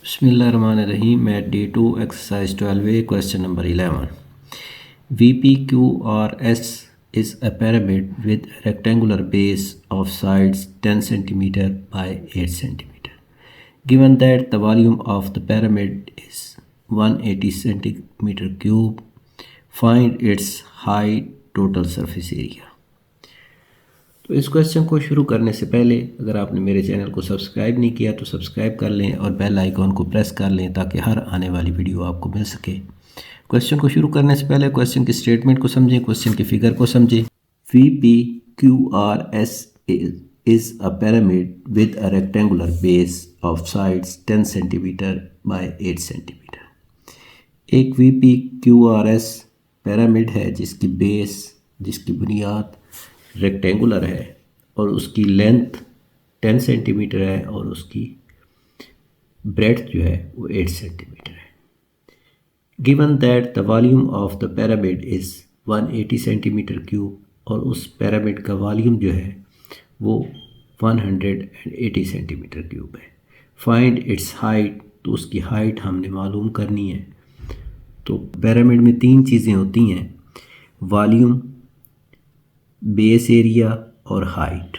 Bismillahirrahmanirrahim. At D2 exercise 12a question number 11. VPQRS is a pyramid with a rectangular base of sides 10 cm by 8 cm. Given that the volume of the pyramid is 180 centimeter cube, find its height, total surface area. तो इस question को शुरू करने से पहले अगर आपने मेरे चैनल को सब्सक्राइब नहीं किया तो सब्सक्राइब कर लें और बेल आइकॉन को प्रेस कर लें ताकि हर आने वाली वीडियो आपको मिल सके। क्वेश्चन को शुरू करने से पहले क्वेश्चन की स्टेटमेंट को समझें, क्वेश्चन की फिगर को समझें। VPQRS is a pyramid with a rectangular base of sides 10 cm by 8 cm. एक VPQRS पिरामिड है जिसकी बुनियाद रेक्टेंगुलर है और उसकी लेंथ 10 सेंटीमीटर है और उसकी ब्रेड्थ जो है वो 8 सेंटीमीटर है। Given that the volume of the pyramid is 180 centimetre cube और उस पिरामिड का वॉल्यूम जो है वो 180 सेंटीमीटर क्यूब है। फाइंड इट्स हाइट, तो उसकी हाइट हमने मालूम करनी है। तो पिरामिड में तीन चीज़ें होती हैं, वॉल्यूम, बेस एरिया और हाइट।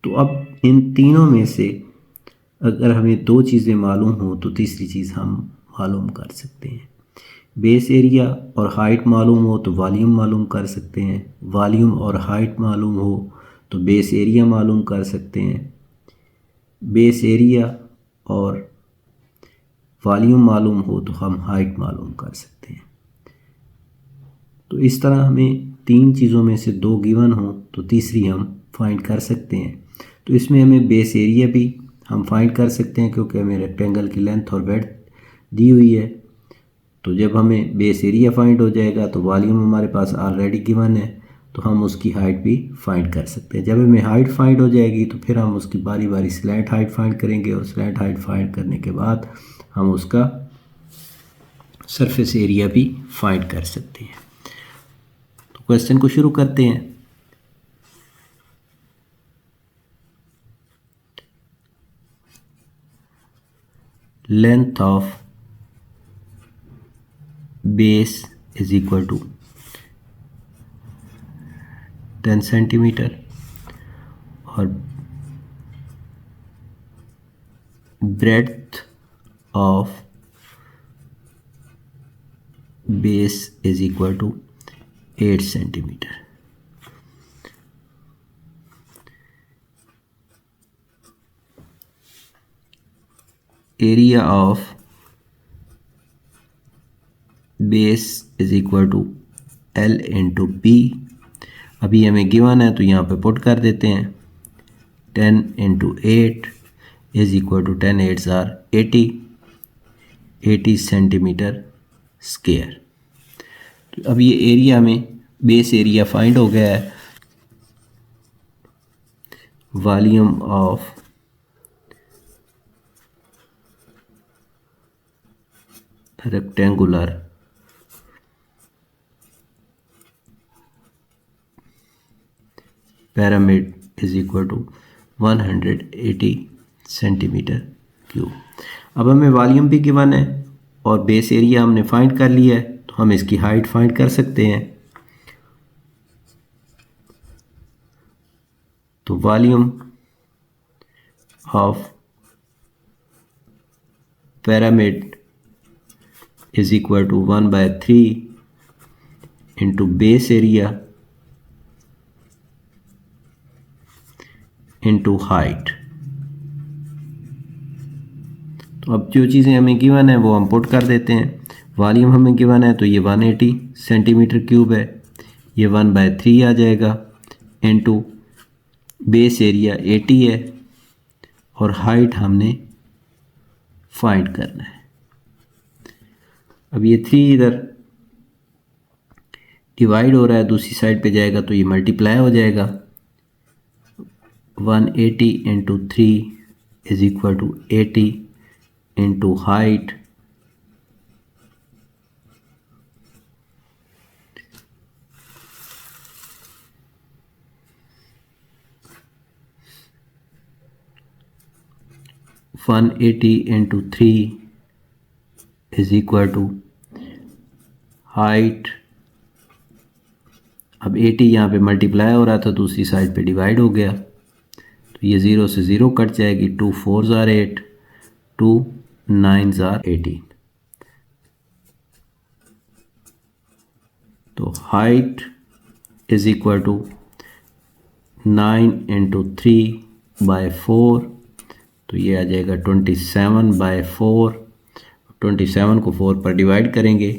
तो अब इन तीनों में से अगर हमें दो चीज़ें मालूम हो तो तीसरी चीज़ हम मालूम कर सकते हैं। बेस एरिया और हाइट मालूम हो तो वॉल्यूम मालूम कर सकते हैं, वॉल्यूम और हाइट मालूम हो तो बेस एरिया मालूम कर सकते हैं, बेस एरिया और वॉल्यूम मालूम हो तो हम हाइट मालूम कर सकते हैं। तो इस तरह हमें तीन चीज़ों में से दो गिवन हो तो तीसरी हम फाइंड कर सकते हैं। तो इसमें हमें बेस एरिया भी हम फाइंड कर सकते हैं क्योंकि हमें रेक्टेंगल की लेंथ और ब्रेड्थ दी हुई है। तो जब हमें बेस एरिया फाइंड हो जाएगा तो वॉल्यूम हमारे पास ऑलरेडी गिवन है तो हम उसकी हाइट भी फाइंड कर सकते हैं। जब हमें हाइट फाइंड हो जाएगी तो फिर हम उसकी बारी बारी स्लैंट हाइट फाइंड करेंगे और स्लैंट हाइट फाइंड करने के बाद हम उसका सरफेस एरिया भी फाइंड कर सकते हैं। तो क्वेश्चन को शुरू करते हैं। Length of base is equal to 10 centimetre और breadth of base is equal to 8 centimetre. Area of base is equal to L into P. अभी हमें गिवन है तो यहाँ पे पुट कर देते हैं। 10 into 8 is equal to 10 8 are 80 centimetre square. तो अब ये एरिया में बेस एरिया फाइंड हो गया है। Volume of rectangular pyramid is equal to 180 centimetre cube. अब हमें वॉल्यूम भी गिवन है और बेस एरिया हमने फाइंड कर लिया है तो हम इसकी हाइट फाइंड कर सकते हैं। तो volume of pyramid is equal to 1/3 into base area into height. तो अब जो चीज़ें हमें गिवन है वो हम पुट कर देते हैं। वॉल्यूम हमें गिवन है तो ये 180 सेंटीमीटर क्यूब है, ये 1/3 आ जाएगा इंटू बेस एरिया 80 है और हाइट हमने फाइंड करना है। अब ये 3 इधर डिवाइड हो रहा है, दूसरी साइड पे जाएगा तो ये मल्टीप्लाई हो जाएगा। 180 into 3 is equal to 80 into height 180 into 3 is equal to height, अब 80 यहाँ पे मल्टीप्लाई हो रहा था, दूसरी साइड पे डिवाइड हो गया, तो ये 0 से 0 कट जाएगी, 2 4 ज़ार 8, 2 9 ज़ार 18। तो height is equal to 9 into 3/4, तो ये आ जाएगा 27/4। 27 को 4 पर डिवाइड करेंगे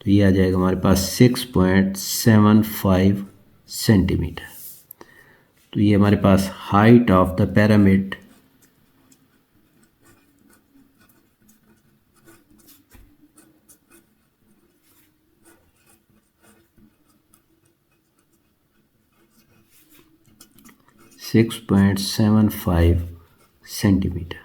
तो ये आ जाएगा हमारे पास 6.75 सेंटीमीटर। तो ये हमारे पास height of the pyramid centimetre.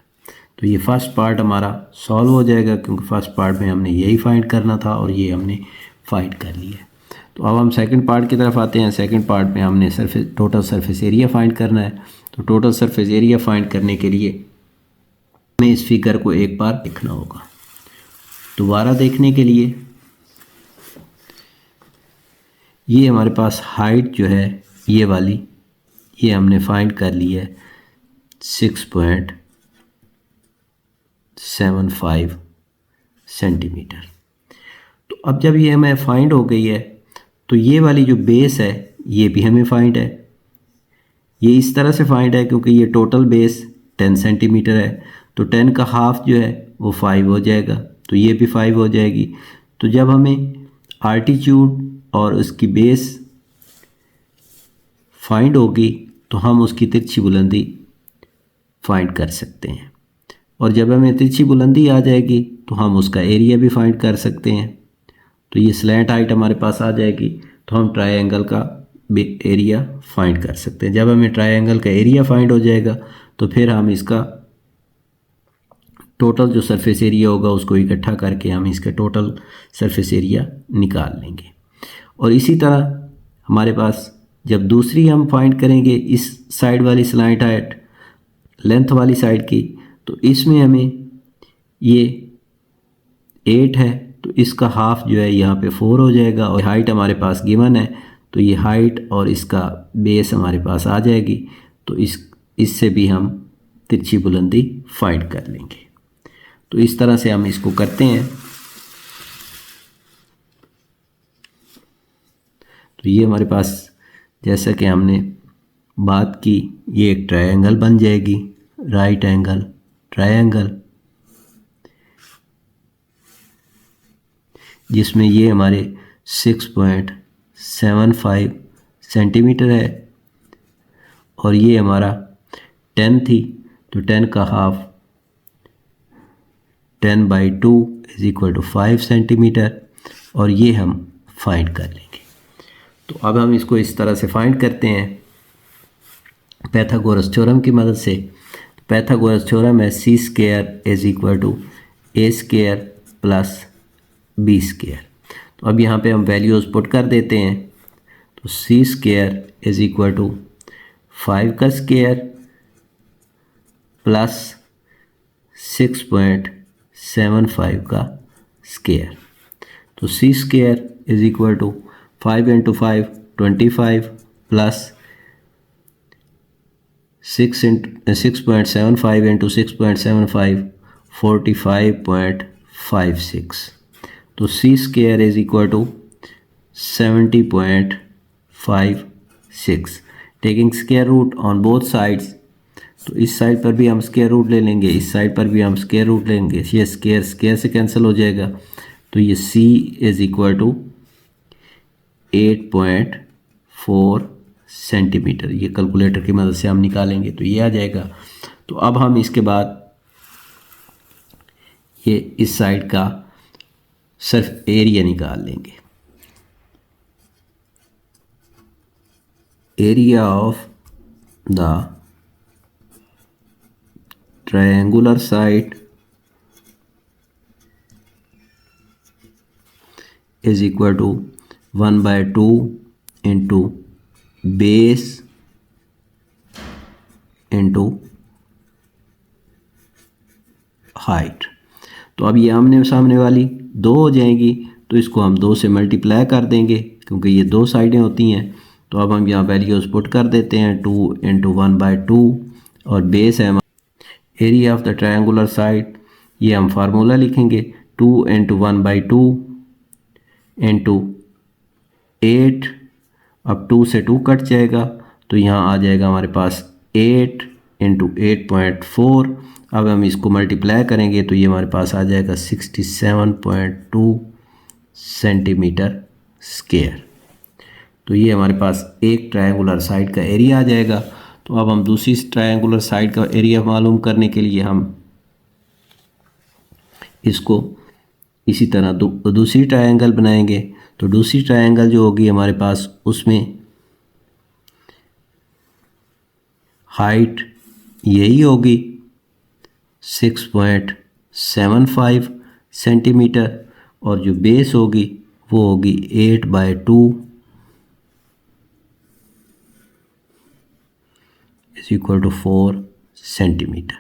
तो ये फर्स्ट पार्ट हमारा सॉल्व हो जाएगा, क्योंकि फर्स्ट पार्ट में हमने यही फाइंड करना था और ये हमने फाइंड कर लिया। तो अब हम सेकंड पार्ट की तरफ आते हैं। सेकंड पार्ट में हमने टोटल सरफेस एरिया फाइंड करना है। तो टोटल सरफेस एरिया फाइंड करने के लिए हमें इस फिगर को एक बार देखना होगा। दोबारा देखने के लिए ये हमारे पास हाइट जो है ये वाली, ये हमने फाइंड कर ली है 6.75 सेंटीमीटर। तो अब जब ये हमें फाइंड हो गई है तो ये वाली जो बेस है ये भी हमें फाइंड है। ये इस तरह से फाइंड है क्योंकि ये टोटल बेस 10 सेंटीमीटर है, तो 10 का हाफ जो है वो 5 हो जाएगा, तो ये भी 5 हो जाएगी। तो जब हमें आल्टीट्यूड और उसकी बेस फाइंड होगी तो हम उसकी तिरछी बुलंदी फाइंड कर सकते हैं, और जब हमें तिरछी बुलंदी आ जाएगी तो हम उसका एरिया भी फाइंड कर सकते हैं। तो ये स्लैंट हाइट हमारे पास आ जाएगी, तो हम ट्रायंगल का एरिया फाइंड कर सकते हैं। जब हमें ट्रायंगल का एरिया फाइंड हो जाएगा तो फिर हम इसका टोटल जो सरफेस एरिया होगा उसको इकट्ठा करके हम इसका टोटल सरफेस एरिया निकाल लेंगे। और इसी तरह हमारे पास जब दूसरी हम फाइंड करेंगे इस साइड वाली स्लैंट हाइट लेंथ वाली साइड की, तो इसमें हमें ये 8 है, तो इसका हाफ जो है यहाँ पे 4 हो जाएगा, और हाइट हमारे पास गिवन है, तो ये हाइट और इसका बेस हमारे पास आ जाएगी। तो इससे भी हम तिरछी बुलंदी फाइंड कर लेंगे। तो इस तरह से हम इसको करते हैं। तो ये हमारे पास जैसा कि हमने बात की, ये एक ट्रायंगल बन जाएगी, राइट एंगल ट्रायंगल, जिसमें ये हमारे 6.75 सेंटीमीटर है, और ये हमारा 10 थी, तो 10 का half 10/2 is equal to 5 centimetre, और ये हम फाइंड कर लेंगे। तो अब हम इसको इस तरह से फाइंड करते हैं पैथागोरस थ्योरम की मदद से। पैथागोरस थ्योरम है c square is equal to a square plus b square. तो अब यहाँ पे हम वैल्यूज़ पुट कर देते हैं। तो c square is equal to 5 का स्क्वायर प्लस 6.75 का स्क्वायर। तो c square is equal to 5 into 5 25 प्लस 6.75 इंटू 6.75 45.56। तो c square is equal to 70.56। Taking square root on both sides, तो इस साइड पर भी हम स्क्वायर रूट ले लेंगे, इस साइड पर भी हम स्क्वायर रूट लेंगे, ये स्क्वायर स्क्वायर से कैंसिल हो जाएगा। तो ये c is equal to 8.4 centimetre, ये कैलकुलेटर की मदद से हम निकालेंगे तो ये आ जाएगा। तो अब हम इसके बाद ये इस साइड का सिर्फ एरिया निकाल लेंगे। Area of the triangular side is equal to 1/2 into base into height. तो अब ये आमने सामने वाली 2 हो जाएंगी, तो इसको हम 2 से मल्टीप्लाई कर देंगे क्योंकि ये 2 साइडें होती हैं। तो अब हम यहाँ वैल्यूज़ पुट कर देते हैं, 2 × 1/2 और बेस है area of the triangular side. ये हम फार्मूला लिखेंगे, 2 × 1/2 × 8। अब 2 से 2 कट जाएगा तो यहाँ आ जाएगा हमारे पास 8 × 8.4। अब हम इसको मल्टीप्लाई करेंगे तो ये हमारे पास आ जाएगा 67.2 सेंटीमीटर स्क्वायर। तो ये हमारे पास एक ट्रायंगुलर साइड का एरिया आ जाएगा। तो अब हम दूसरी ट्रायंगुलर साइड का एरिया मालूम करने के लिए हम इसको इसी तरह दूसरी ट्रायंगल बनाएंगे। तो दूसरी ट्रायंगल जो होगी हमारे पास, उसमें हाइट यही होगी 6.75 सेंटीमीटर और जो बेस होगी वो होगी 8/2 = 4 सेंटीमीटर।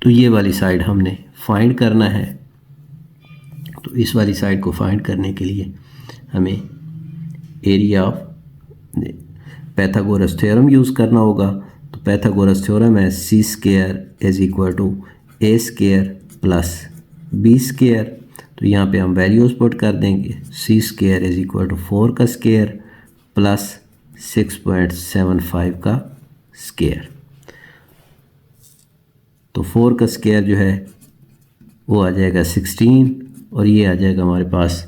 तो ये वाली साइड हमने फाइंड करना है। तो इस वाली साइड को फाइंड करने के लिए हमें area of Pythagoras theorem use करना होगा। तो पाइथागोरस थ्योरम है c² = a² + b²। तो यहाँ पे हम वैल्यूज़ पुट कर देंगे, c² = 4 का स्क्वायर प्लस 6.75 का स्क्वायर। तो 4 का स्क्वायर जो है वो आ जाएगा 16 और ये आ जाएगा हमारे पास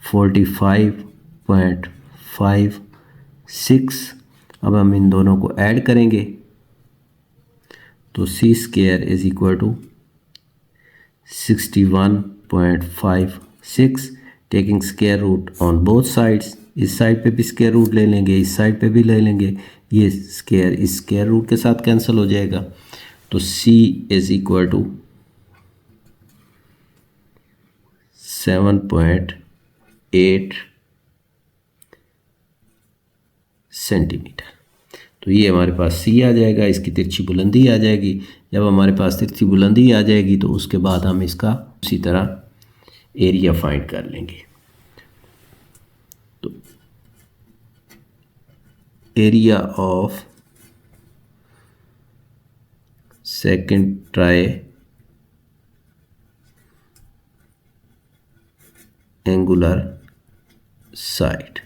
45.56। अब हम इन दोनों को ऐड करेंगे तो c² = 61.56, taking square root on both sides. इस साइड पे भी स्क्वायर रूट ले लेंगे, इस साइड पे भी ले लेंगे, ये स्क्वायर इस स्क्वायर रूट के साथ कैंसिल हो जाएगा। तो c = 7.8 सेंटीमीटर। तो ये हमारे पास c आ जाएगा, इसकी तिरछी बुलंदी आ जाएगी। जब हमारे पास तिरछी बुलंदी आ जाएगी तो उसके बाद हम इसका उसी तरह एरिया फाइंड कर लेंगे। तो area of second triangular side,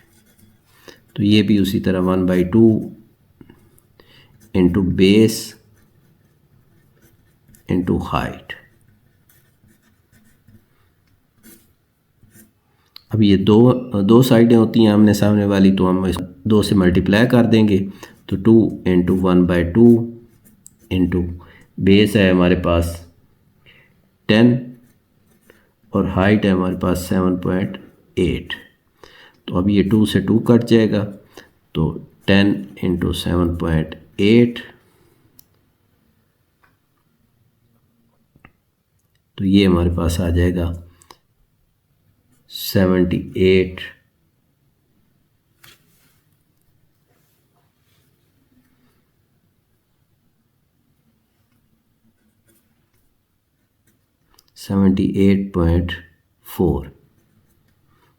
तो ये भी उसी तरह 1/2 × बेस × हाइट। अब ये दो साइडें होती हैं आमने सामने वाली, तो हम 2 से मल्टीप्लाई कर देंगे। तो 2 × 1/2 × बेस है हमारे पास 10 और हाइट है हमारे पास 7.8। तो अब ये 2 से 2 कट जाएगा तो 10 × 7.8, तो ये हमारे पास आ जाएगा 78 78.4,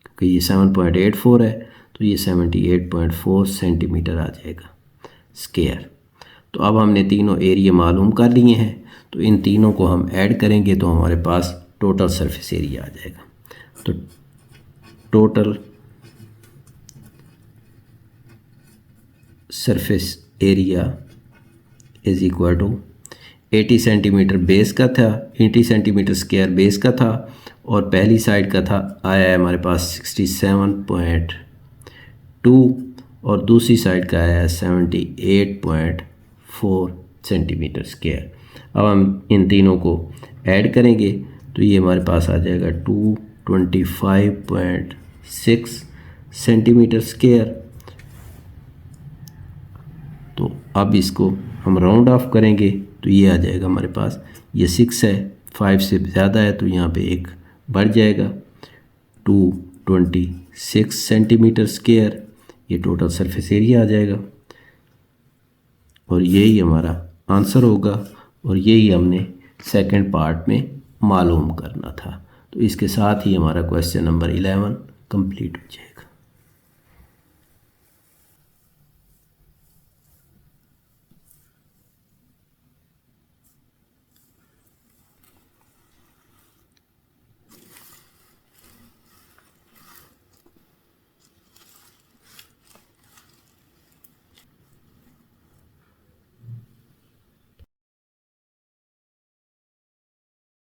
क्योंकि ये 7.84 है तो ये 78.4 सेंटीमीटर आ जाएगा स्क्वायर। तो अब हमने तीनों एरिया मालूम कर लिए हैं, तो इन तीनों को हम ऐड करेंगे तो हमारे पास टोटल सरफेस एरिया आ जाएगा। तो total surface area = 80 centimetre base का था, 80 सेंटीमीटर स्क्वायर बेस का था और पहली साइड का था आया है हमारे पास 67.2 और दूसरी साइड का आया है 78.4 सेंटीमीटर स्क्वायर। अब हम इन तीनों को ऐड करेंगे तो ये हमारे पास आ जाएगा 225.6 सेंटीमीटर स्क्वायर। तो अब इसको हम राउंड ऑफ करेंगे तो ये आ जाएगा हमारे पास, ये 6 है, 5 से ज़्यादा है तो यहाँ पे एक बढ़ जाएगा, 226 सेंटीमीटर स्क्वायर। ये टोटल सरफेस एरिया आ जाएगा और यही हमारा आंसर होगा और यही हमने सेकंड पार्ट में मालूम करना था। तो इसके साथ ही हमारा क्वेश्चन नंबर 11 कंप्लीट हो जाएगा।